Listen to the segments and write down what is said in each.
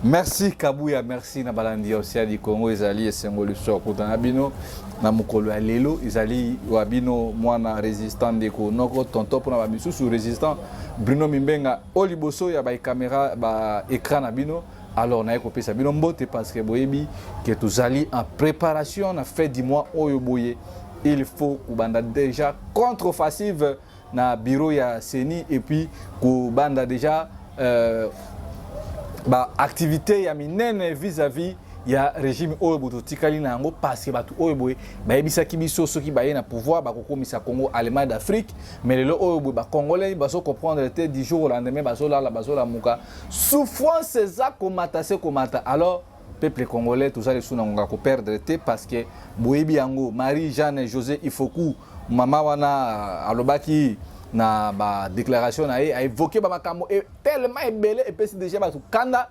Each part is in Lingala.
Merci Kabouya, merci na balandi aussi du Congo ezali esengoli so kutana bino na mukolo ya lelo ezali wabino mwana résistant ndeko noko tonto pona ba misusu résistant Bruno Mimbenga oliboso ya ba caméra ba écran na bino. Alors na ekopesa bino mbote parce que boyebi que tozali en préparation na fait du mois oyo boye il faut kubanda déjà contre-offensive na bureau ya Seni et puis kubanda déjà ba activité ya minene vis-à-vis ya régime oyo bototikali na yango parce que batu oyo boye bayebisaki biso soki baye na pouvoir bakokomisa Congo Allemagne d'Afrique mais lelo oyo boye ba congolais baso comprendre te du jour au lendemain bazola muka souffrance eza komata se komata. Alors peuple congolais tozali suna ngonga ko perdre te parce que boyebi yango Marie-Jeanne José Ifoku mama wana alobaki na ba déclaration na a évoqué ba makambo et tellement ébélé et puis déjà ba kanda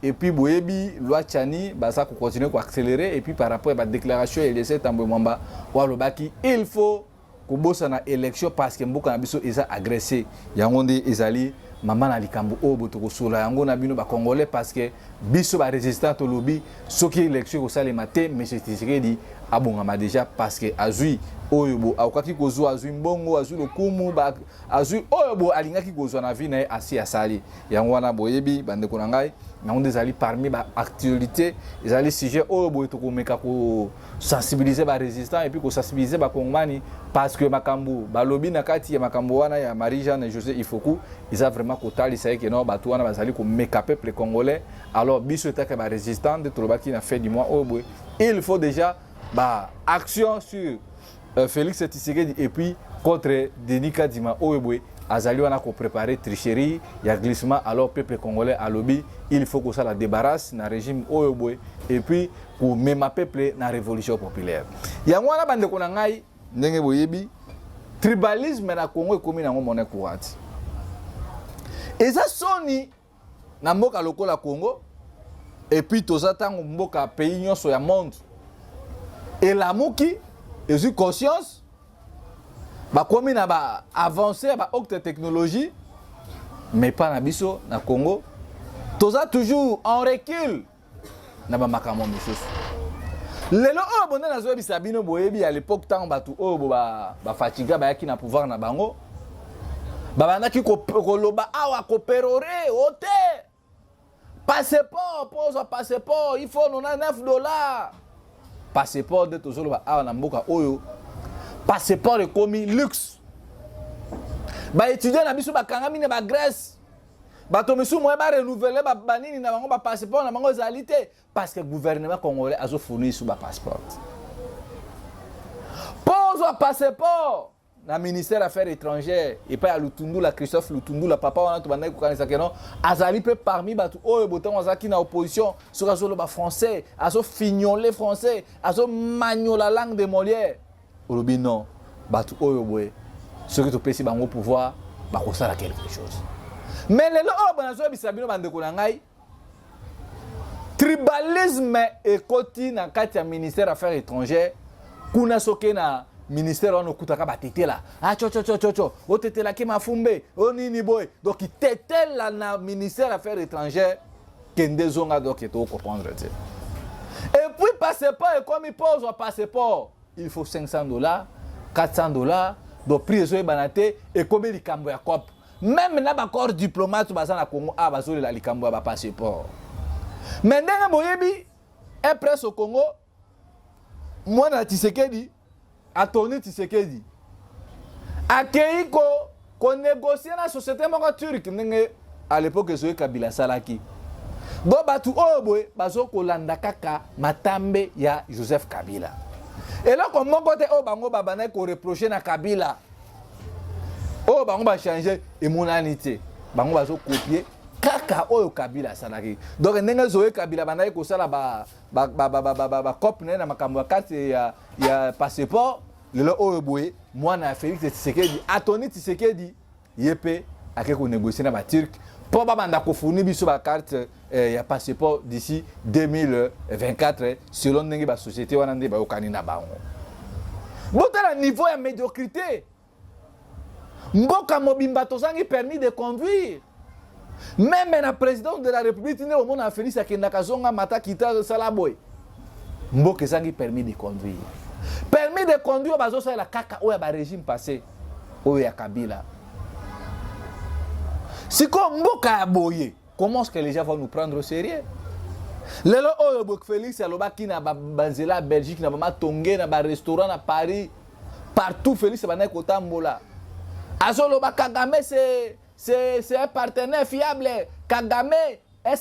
et puis boyebi loi Tchani ba ça ko continuer ko accélérer et puis par rapport à ba déclaration et laisser tambo mwamba wa lobaki il faut ko bossa na élection parce que mboka na biso eza agressé yango nde ezali mama na likambo o boto ko sola yango na bino ba congolais parce que biso ba résistant to lobby soki élection ko sale matin monsieur Tshisekedi abongama déjà parce que azui oyobo akaki kozwa azui mbongo azui lokumu ba azui oyobo alingaki kozwa na vie na asi asali yango wana boyebi bandeko na ngai na onde ezali parmi ba actualité ezali sujet oyobo to komeka ko sensibiliser ba résistant et puis ko sensibiliser ba kongomani parce que makambo balobi na kati ya makambo wana ya Marie-Jeanne José Ifoku ils a vraiment kotali ça que non batu wana bazali ko meka peuple congolais. Alors biso etaka ba résistant de trobaki na fait du mois oyobo il faut déjà ba action sur Félix Tshisekedi et puis contre Denis Kadima Oyebwe azali wana ko préparer tricherie ya glissement. Alors peuple congolais à lobby il faut que ça la débarrasse na régime Oyebwe et puis pour même peuple na révolution populaire yango wana bande ko na ngai ndenge boyebi tribalisme na Congo ekomi nango monnaie courante eza soni na mboka lokola Congo et puis toza tango mboka pays nyonso ya monde et la muki et sur conscience ba komi na ba avancer ba haute technologie mais pas na biso na Congo toza toujours en recul na ba makambo misusu lelo oyo bonde na zo bisa bino boyebi à l'époque tant batu oyo ba fatiga ba yaki na pouvoir na bango ba bandaki ko loba awa ko perore ote passeport pose passeport il faut $99 passeport de tozolo ba awa na mboka oyo passeport ekomi luxe ba étudiant na biso ba kangami na ba Grèce ba to misu mo ba renouveler ba banini na bango ba passeport na bango ezalité parce que gouvernement congolais azo fournir sur ba passeport pose passeport na ministère affaires étrangères et pas à Lutundula Christophe Lutundula papa wana to bandai ko kanisa que non azali pe parmi batu oyo botan azaki na opposition sur azolo ba français azo fignoler français azo magno la langue de Molière olobi non batu oyo boye ceux qui to pesi bango pouvoir ba ko sala quelque chose mais lelo oyo banazo bisabino bandeko na ngai tribalisme ekoti na kati ya ministère affaires étrangères kuna soke na ministère on okutaka batete la ah cho o tete la ki mafumbe o nini boy donc il tete la na ministère affaires étrangères kende zonga donc to comprendre te et puis passeport comme il pose un passeport il faut $500 $400 donc prix zo banate et comme likambo ya cop même na ba corps diplomate baza na Congo a bazoli la likambo ya passeport mais ndenge boyebi un presse au Congo moi na Tshisekedi Atoni Tshisekedi akei ko négocier na société moko turque ndenge à l'époque Zoé Kabila salaki bo batu oyo boye bazo kolanda kaka matambe ya Joseph Kabila et là comme moko te oyo bango babana ko reprocher na Kabila oyo bango ba changer emonanité bango bazo copier kaka oyo Kabila salaki donc ndenge Zoé Kabila bana ko sala ba cop na makambo ya carte ya passeport lelo oyo boye mwana Félix Tshisekedi Atoni Tshisekedi yepe ake ko négocier na ba turc pour ba banda ko fournir biso ba carte ya passeport d'ici 2024 selon ndenge ba société wana nde ba yokani na bango botala niveau ya médiocrité mboka mobimba tozangi permis de conduire Même la présidente de la République, au monde a fini sa kendakazonga mata kita salaboy. Mboke zangi permis de conduire. Permis de conduire bazo sa la kaka oya ba régime passé oya Kabila. Si comme mboka aboye, comment est-ce que les gens vont nous prendre au sérieux? Lelo oyo bok Félix alobaki na banzela Belgique na ba tongé na ba restaurant à Paris partout Félix ba na kotambola. Azoloba Kagame c'est un partenaire fiable. Kagame est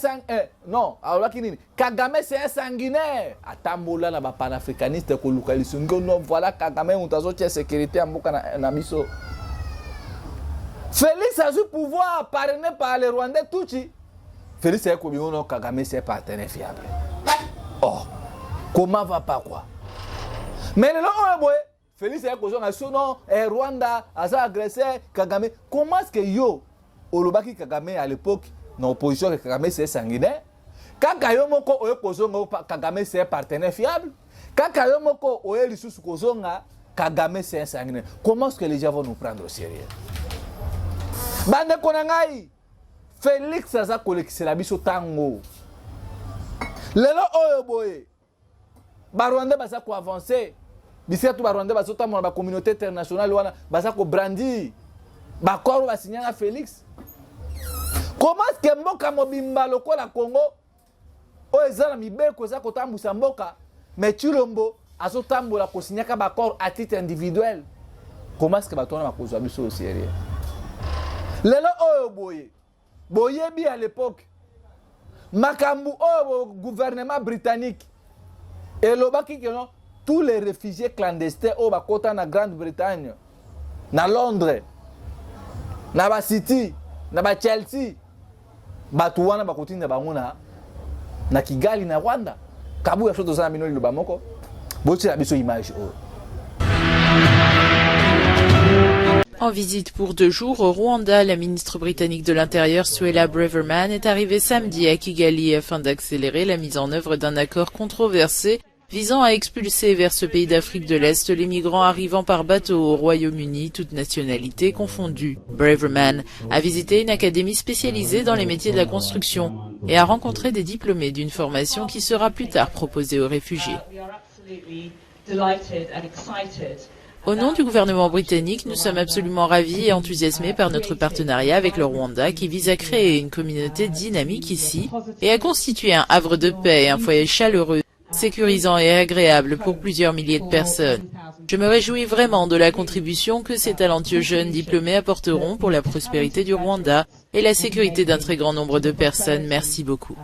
non, alors Kagame c'est un sanguinaire. Atambola na ba panafricaniste ko localisation non voilà Kagame on tazo tia sécurité en boka na biso. Félix a eu pouvoir parrainé par les Rwandais Tutsi. Félix est comme non Kagame c'est un partenaire fiable. Oh, comment va pas quoi? Mais le boy Félix est comme non Rwanda a agressé Kagame. Comment est-ce que yo olobaki Kagame à l'époque dans l'opposition que Kagame c'est sanguinaire? Kaka yo moko oye kozonga Kagame c'est un partenaire fiable. Kaka yo moko oye lisusu kozonga Kagame c'est un sanguinaire. Comment est-ce que les gens vont nous prendre au sérieux? Bande konangai Félix aza kolekisela biso tango. Lelo oyo boye ba Rwanda baza ko avancer. Bisia tu ba Rwanda bazo tamona ba communauté internationale wana baza ko brandi. Ba koro ba signala Félix. Comment est-ce que mboka mobimba lokola Congo o ezala mibeko za kotambusa mboka mais Chilombo azo tambola ko signaka ba koro à titre individuel? Comment est-ce que ba tona ba kozwa biso au sérieux? Lelo oyo boye bi à l'époque makambu au gouvernement britannique et lobaki que non tous les réfugiés clandestins au bakota na Grande-Bretagne na Londres na ba City na ba Chelsea batu wana bakotinda bango na Kigali na Rwanda kabu ya shoto sana minoli loba moko boti la biso image o. En visite pour 2 jours au Rwanda, la ministre britannique de l'Intérieur Suella Braverman est arrivée samedi à Kigali afin d'accélérer la mise en œuvre d'un accord controversé visant à expulser vers ce pays d'Afrique de l'Est les migrants arrivant par bateau au Royaume-Uni, toutes nationalités confondues. Braverman a visité une académie spécialisée dans les métiers de la construction et a rencontré des diplômés d'une formation qui sera plus tard proposée aux réfugiés. Au nom du gouvernement britannique, nous sommes absolument ravis et enthousiasmés par notre partenariat avec le Rwanda qui vise à créer une communauté dynamique ici et à constituer un havre de paix et un foyer chaleureux, sécurisant et agréable pour plusieurs milliers de personnes. Je me réjouis vraiment de la contribution que ces talentueux jeunes diplômés apporteront pour la prospérité du Rwanda et la sécurité d'un très grand nombre de personnes. Merci beaucoup.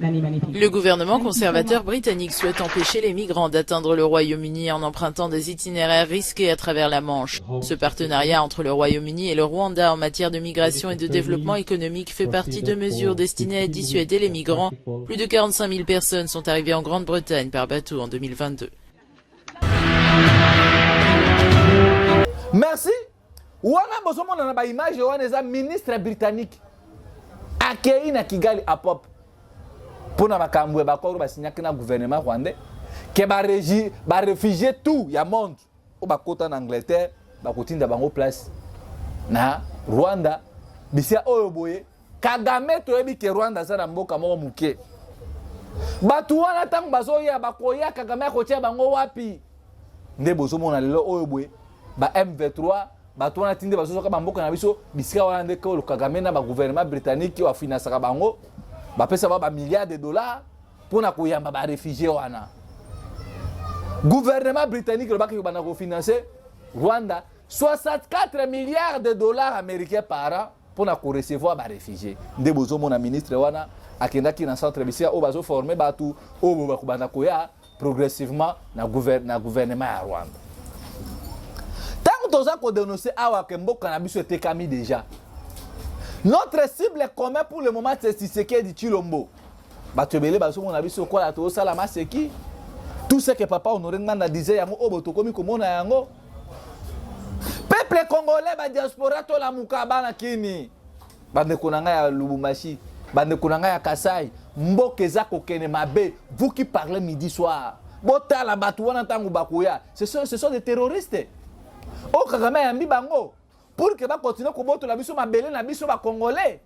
Le gouvernement conservateur britannique souhaite empêcher les migrants d'atteindre le Royaume-Uni en empruntant des itinéraires risqués à travers la Manche. Ce partenariat entre le Royaume-Uni et le Rwanda en matière de migration et de développement économique fait partie de mesures destinées à dissuader les migrants. Plus de 45 000 personnes sont arrivées en Grande-Bretagne par bateau en 2022. Merci. Wana bosomo na ba image wana eza ministre britannique akei na Kigali à pop. Pour na bakambu e bakoro basinyaki na gouvernement rwandais ke ba réfugié tout ya monde o bakota na Angleterre bakotinda bango place na Rwanda bisia oyo boye Kagame toyebi ke Rwanda za na mboka moko muke batu wana tango bazoya bakoya Kagame akotia bango wapi nde bozomona lelo oyo boye ba M23 batu wana tinde bazosoka bamboka na biso bisika wana nde ko Kagame na ba gouvernement britannique wa financera bango bapesa ba milliards de dollars pour na koyamba ba réfugiés wana. Gouvernement britannique le baki bana ko financer Rwanda 64 milliards de dollars américains par an pour na ko recevoir ba réfugiés. Nde bozo mona ministre wana akendaki na centre bisia o bazo former batu o bo bakubana koya progressivement na gouvernement ya Rwanda. Tant toza ko dénoncer awa ke mboka na biso etekami déjà. Notre cible commun pour le moment c'est Tshisekedi Tshilombo. Batebele baso mona biso ko la to sala maseki. Tout ce que papa Honoré Nganda disait yango obo tokomi komona yango. Peuple congolais ba diaspora to la mukaba na kini. Bande konanga ya Lubumbashi, bande konanga ya Kasai, mboke za kokene mabe, vous qui parlez midi soir. Bota la batu wana tangu bakoya. Ce sont des terroristes. O Kagame yambi bango. pour que ba continuer ko boto la biso mabele na biso ba congolais,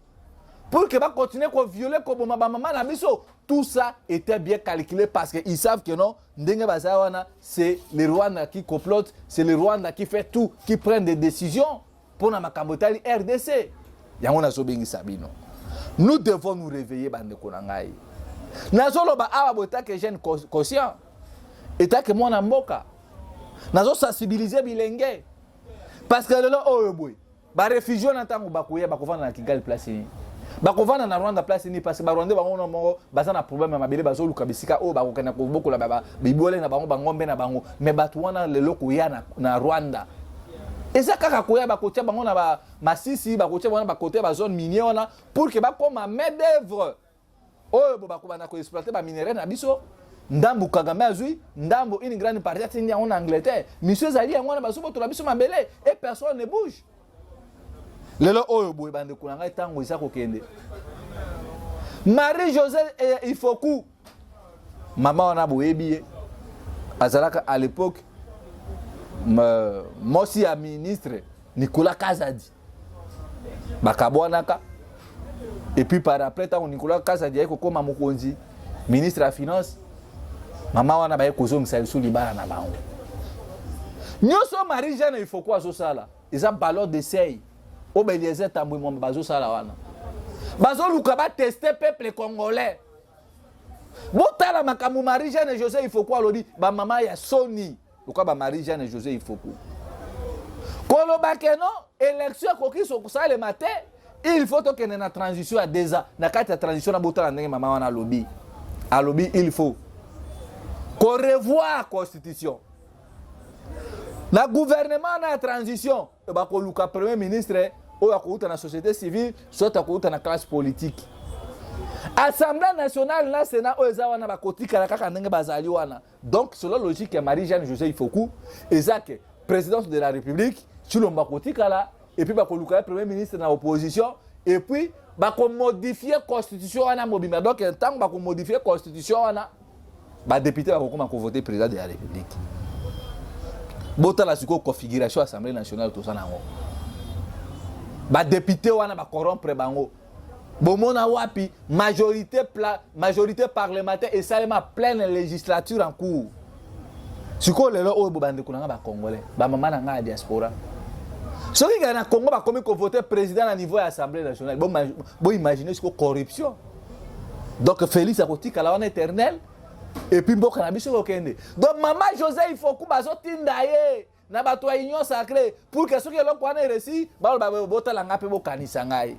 pour que ba continuer ko violer ko boma ba maman na biso. Tout ça était bien calculé parce que ils savent que non, ndenge bazawana, c'est le Rwanda qui complote, c'est le Rwanda qui fait tout, qui prend des décisions pour na makambotali RDC. Yango na sobengi sabino. Nous devons nous réveiller bande konangai. Nazo loba awa bota que jeune conscient. Eta que mwana mboka. Nazo sensibiliser bilenge. Parce que lelo oyo boy. Ba réfugié na tango bakuya bakovana na Kigali place ni. Bakovana na Rwanda place ni parce que ba Rwanda bango na mongo baza na problème ya mabele bazo luka bisika o bakokana ko bokola baba bibole na bango bangombe na bango mais batu wana lelo kuya na Rwanda. Eza kaka koya bakotia bango na ba masisi bakotia bango na bakote ba zone minière wana pour que ba koma main d'œuvre. Oyo bo bakobana ko exploiter ba minerai na biso. Ndambu Kagame azui, ndambu une grande partie tindi en Angleterre. Monsieur Zali yango na baso boto la biso mabele et personne ne bouge. Lelo oyo boy bande kunanga tango isa ko kende. Marie-José Ifoku. Maman on a boyebi. Azalaka à l'époque Mosi a ministre Nicolas Kazadi. Bakabwanaka. Et puis par après tant Nicolas Kazadi ko koma mokonzi ministre la finance. Maman wana baye kozo msalisu libara na bango. Nyoso Marie-Jeanne Ifoku azo sala. Eza ballon d'essai. Obelieze tambwe mo bazo sala wana. Bazo luka ba tester peuple congolais. Botala makamu Marie-Jeanne José Ifoku alodi ba mama ya Sony. Luka ba Marie-Jeanne José Ifoku. Koloba keno élection koki so kusala le matin, il faut que na transition à 2 ans. Na kati ya transition na botala ndenge mama wana lobby. A lobby il faut qu'on revoie la constitution. Le gouvernement na transition, ba ko luka premier ministre ou ya ko na société civile, soit ya ko na classe politique. Assemblée nationale na Sénat o ezawa na ba kotika na kaka ndenge bazali wana. Donc selon logique ya Marie-Jeanne José Ifoku, ezake présidence de la République, Chilomba kotika là et puis ba ko luka premier ministre na opposition et puis ba ko modifier constitution wana mobimba. Donc tant ba ko modifier constitution wana ba député va comment voter président de la République. Bota la suko configuration Assemblée nationale tout ça nango. Ba député wana ba corrompre bango. Bomona wapi majorité parlementaire et seulement pleine législature en cours. Suko lelo o bo bande kunanga ba congolais, ba mama na nga diaspora. Soki na Congo ba komi ko voter président à niveau de l'Assemblée nationale. Bon imaginez ce corruption. Donc Félix Akotika la wana éternel. Et puis mboka na biso kokende. Donc maman José Ifoku bazo tinda ye na bato ya union sacrée pour que soki eloko wana resi ba botala ngape bokanisa ngai.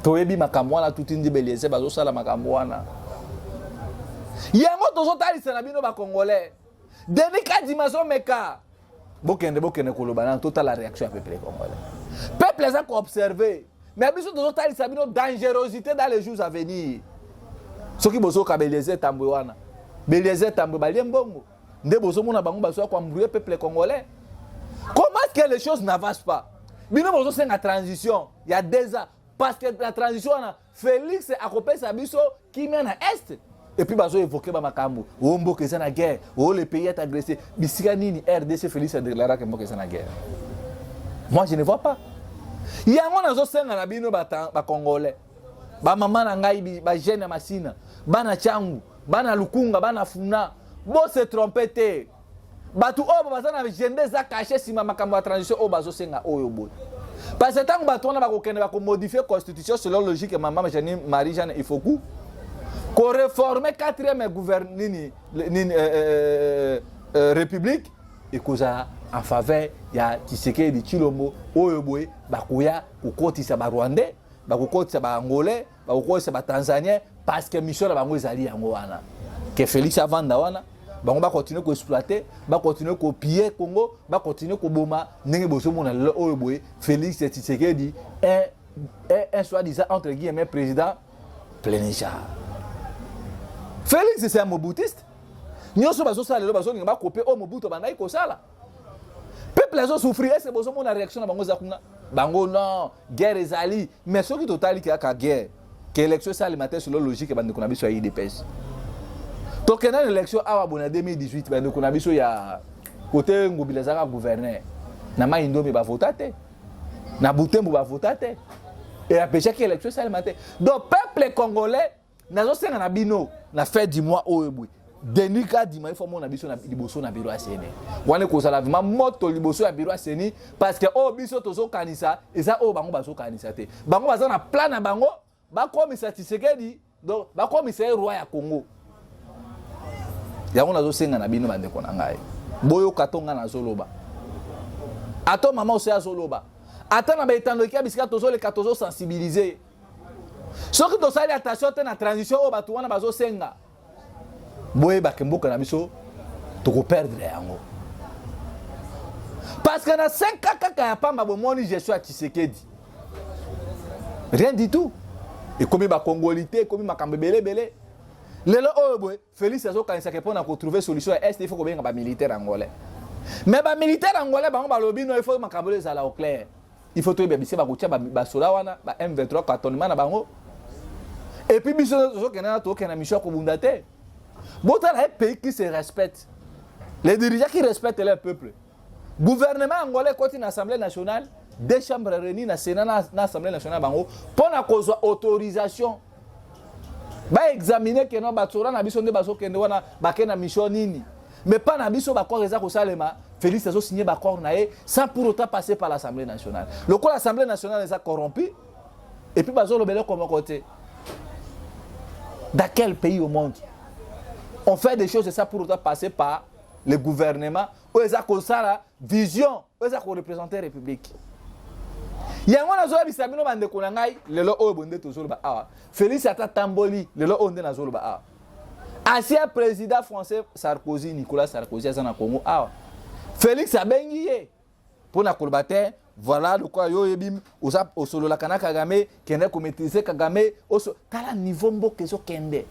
Toyebi makambo wana tutindi beliese bazo sala makambo wana. Yango tozo talisa na bino ba congolais. Denis Kadimazo meka. Bokende koloba na total la réaction à peuple congolais. Peuple les a observé. Mais biso tozo talisa bino dangerosité dans les jours à venir. Soki bozo kabeliese tambwe wana. Belieze tambwe balien bongo. Nde bozo mona bango baso kwa mbrouiller peuple congolais. Comment est-ce que les choses n'avancent pas? Bino bozo c'est la transition. Il y a 2 ans parce que la transition na Félix akopé sabiso qui mène à est. Et puis bazo évoquer ba makambo. O mboka eza na guerre. O le pays est agressé. Bisika nini RDC Félix a déclaré que mboka eza na guerre. Moi je ne vois pas. Yango nazo senga na bino ba congolais. Ba mama na ngai ba jeune masina. Bana changu. Bana lukunga bana funa bo se tromper batu obo bazana agenda za caché sima makambo ya transition o bazo senga oyo boy parce que tant batu na ba kokende ba ko modifier constitution selon logique maman Marie-Jeanne Ifoku ko réformer 4e gouvernement république et causa en faveur ya Tshisekedi Tshilombo oyo boy bakoya kokotisa ba Rwandais bakokotisa ba Angolais bakokotisa ba Tanzaniens parce que mission la bango ezali yango wana que Félix avanda wana bango ba continuer ko exploiter ba continuer ko piller Congo ba continuer ko boma ndenge boso mona le oyo boy Félix Tshisekedi un soi-disant entre guillemets président plénipotentiaire. Félix c'est un moboutiste nyoso bazo sala le bazo ngaba couper o mobuto bandai ko sala peuple azo souffrir est-ce boso mona réaction na bango za kuna bango non guerre ezali mais soki totali ki aka guerre que l'élection ça le matin selon logique bande kuna biso ya IDPS. Tokena l'élection awa bona 2018 bande kuna biso ya côté ngobilazaka gouverneur. Na ma indomi ba votate. na Butembo ba voter et empêcher que l'élection ça le matin. Donc peuple congolais nazo senga na bino na fait du mois oyebwe. Denis Kadima il faut mon biso na liboso na bureau aseni. Wane ko sala vraiment moto liboso ya bureau aseni parce que o biso tozo kanisa eza o bango bazo kanisa te. Bango baza na plan na bango ba komisa Tshisekedi donc ba komisa roi ya Congo. Yango nazo senga na bino bande ko na ngai. Boyo katonga na zoloba. Ato mama ose azoloba. Ata na betando ki abisika tozo le 14 sensibiliser. Soki to sali attention te na transition o batu wana bazo senga. Boye bakemboka na biso to ko perdre yango. Parce que na 5 kaka ya pamba bo moni gestion ya Tshisekedi. Rien du tout. Et comme ba congolité, comme makambe belé. Lelo oyo boye Félix azo kanisa ke pona ko trouver solution est il faut ko benga ba militaire angolais. Mais ba militaire angolais bango ba lobi no il faut makambo za la au clair. Il faut to bebisi ba kotia ba soda wana ba M23 katonima na bango. Et puis biso zo kenana to kenana mission ko bundate. Bota la pays qui se respecte. Les dirigeants qui respectent leur peuple. Gouvernement angolais côté na Assemblée nationale, deux chambres réunies na Sénat na Assemblée nationale bango pour na cause autorisation. Ba examiner que non batsora na biso nde baso kende wana bakena mission nini. Mais pas na biso ba corps eza ko salema. Félix azo signé ba corps na sans pour autant passer par l'Assemblée nationale. Le quoi l'Assemblée nationale est corrompu et puis bazo lobele comme côté. Dans quel pays au monde on fait des choses et ça pour autant passer par le gouvernement ou eza ko sala vision ou eza ko représenter la République. Yango na zoya bisabino bande ko ngai lelo oyo bonde tozoloba awa. Félix ata tamboli lelo onde na zoloba awa. Ancien président français Sarkozy Nicolas Sarkozy azana Congo awa. Félix abengi ye pour na kolbate voilà de quoi yo yebim osa osolo la kana Kagame kende ko maîtriser Kagame oso tala niveau mboke zo kende.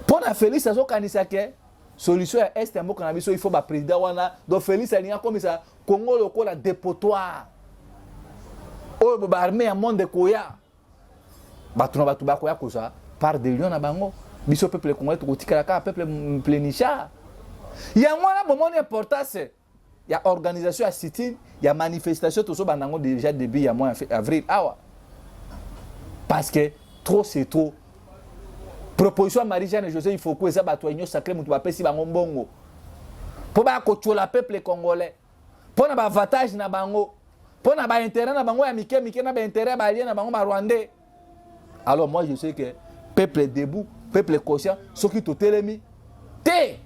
Pour na Félix azo kanisa ke solution ya est mboka na biso il faut ba président wana donc Félix alinga comme ça Congo lokola dépotoir. Oyo ba armée ya monde koya batu na batu bakoya koza par de lion na bango biso peuple congolais to kotikala ka peuple plenisha ya mwana bomoni importance ya organisation ya sit-in ya manifestation to so banango déjà début ya mois avril awa parce que trop c'est trop proposition à Marie-Jeanne José il faut que ça batu union sacré mutu ba pesi bango mbongo po ba ko tchola peuple congolais po na ba avantage na bango pour na ba intérêt na bango ya mike na ba intérêt ba alien na bango ba rwandais. Alors moi je sais que peuple debout, peuple conscient, ceux qui totelemi té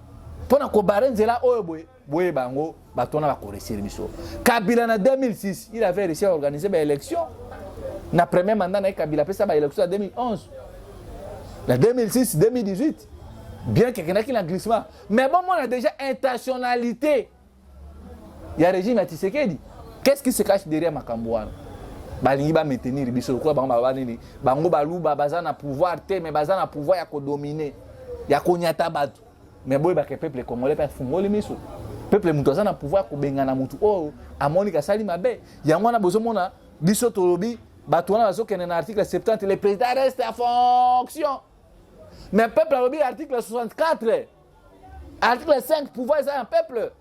pour na ko barenzela oyo boye bango ba tona ba ko réussir biso. Kabila na 2006, il avait réussi à organiser ba élection. Na premier mandat na Kabila pesa ba élection en 2011. La 2006, 2018. Bien que quelqu'un qui l'a glissement, mais bon on a déjà intentionnalité. Il y a régime à Tshisekedi. Qu'est-ce qui se cache derrière Makambouane? Balingi ba maintenir biso ko bango ba nini bango baluba bazana pouvoir te mais bazana pouvoir ya ko dominer ya ko nyata batu mais boy ba ke peuple congolais pa fungoli miso peuple mutu azana pouvoir ko bengana mutu o amoni ka sali mabe yango na bozo mona biso tolobi batu wana bazo kene na article 70 le président reste en fonction mais peuple a lobi article 64 article 5 pouvoir ça un peuple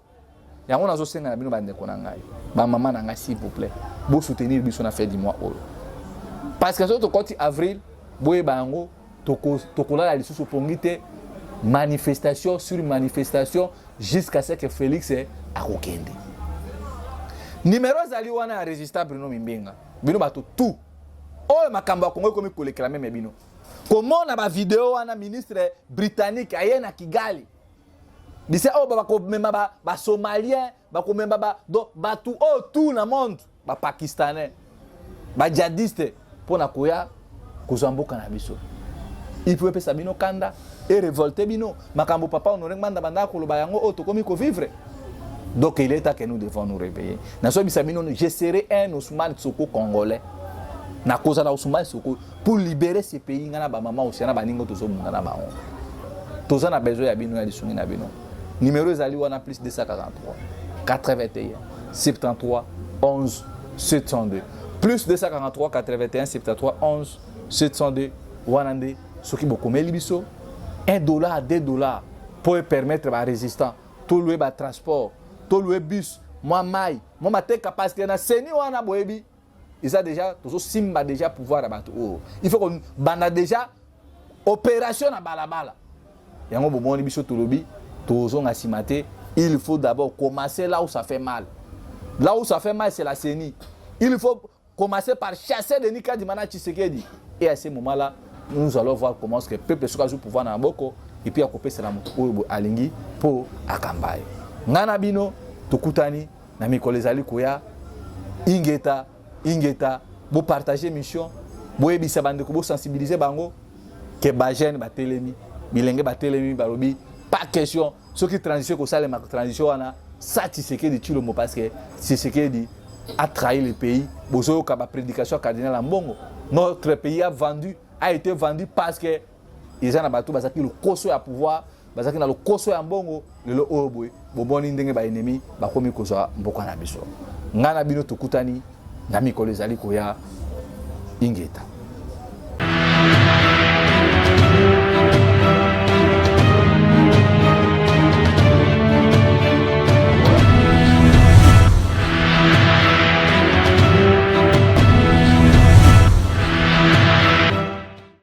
yango nazo senga na bino bande ko na ngai ba maman na ngai s'il vous plaît bo soutenir biso na fait du mois oyo parce que so to koti avril boye bango to kola la lisusu pongite manifestation sur manifestation jusqu'à ce que Félix akokende numéro zali wana résistant Bruno Mimbenga bino bato tout oyo makambo ya Congo komi kolekela meme bino comment na ba vidéo wana ministre britannique ayena Kigali bise o bako memba ba somalien bako memba ba do batu o tout na monde ba pakistanais ba djihadiste pona koya kozamboka na biso il peut pesa bino kanda et révolter bino makambo papa on manda banda ko loba yango o to komi ko vivre donc il est temps que nous devons nous réveiller na so bisa bino je serai un Ousmane Sonko congolais na koza na Ousmane Sonko pour libérer ce pays ngana ba mama osiana baningo tozo mungana ba on toza na besoin ya bino ya lisungi na bino numéro ezali wana plus 243 81 73 11 702 plus 243 81 73 11 702 wanande soki bokomeli biso $1 $2 pour permettre ba résistant to louer ba transport to louer bus moi mai moi mateka parce que na seni wana boyebi ils a déjà toujours simba déjà pouvoir à bato il faut qu'on banda déjà opération na balabala yango bomoni biso tolobi tozo nga simate il faut d'abord commencer là où ça fait mal. Là où ça fait mal, c'est la CENI. Il faut commencer par chasser Denis Kadimana Tshisekedi. Et à ce moment-là, nous allons voir comment ce que le peuple soit pouvoir dans Boko et puis à couper c'est la moto alingi pour akambaye. Ngana bino tokutani na mikolo ezali koya ingeta bo partager mission bo ebisa bandeko bo sensibiliser bango que ba jeune ba telemi bilenge ba telemi barobi pas question ceux qui transition ko sale ma transition wana ça Tshisekedi tu le mot parce que Tshisekedi a trahi le pays bozo ka ba prédication cardinal en Bongo notre pays a été vendu parce que ils en a battu bazaki le koso ya pouvoir bazaki na le koso ya Bongo le oboy boboni ndenge ba ennemi ba komi koso mboko na biso ngana bino tokutani na mikolo ezali koya ingeta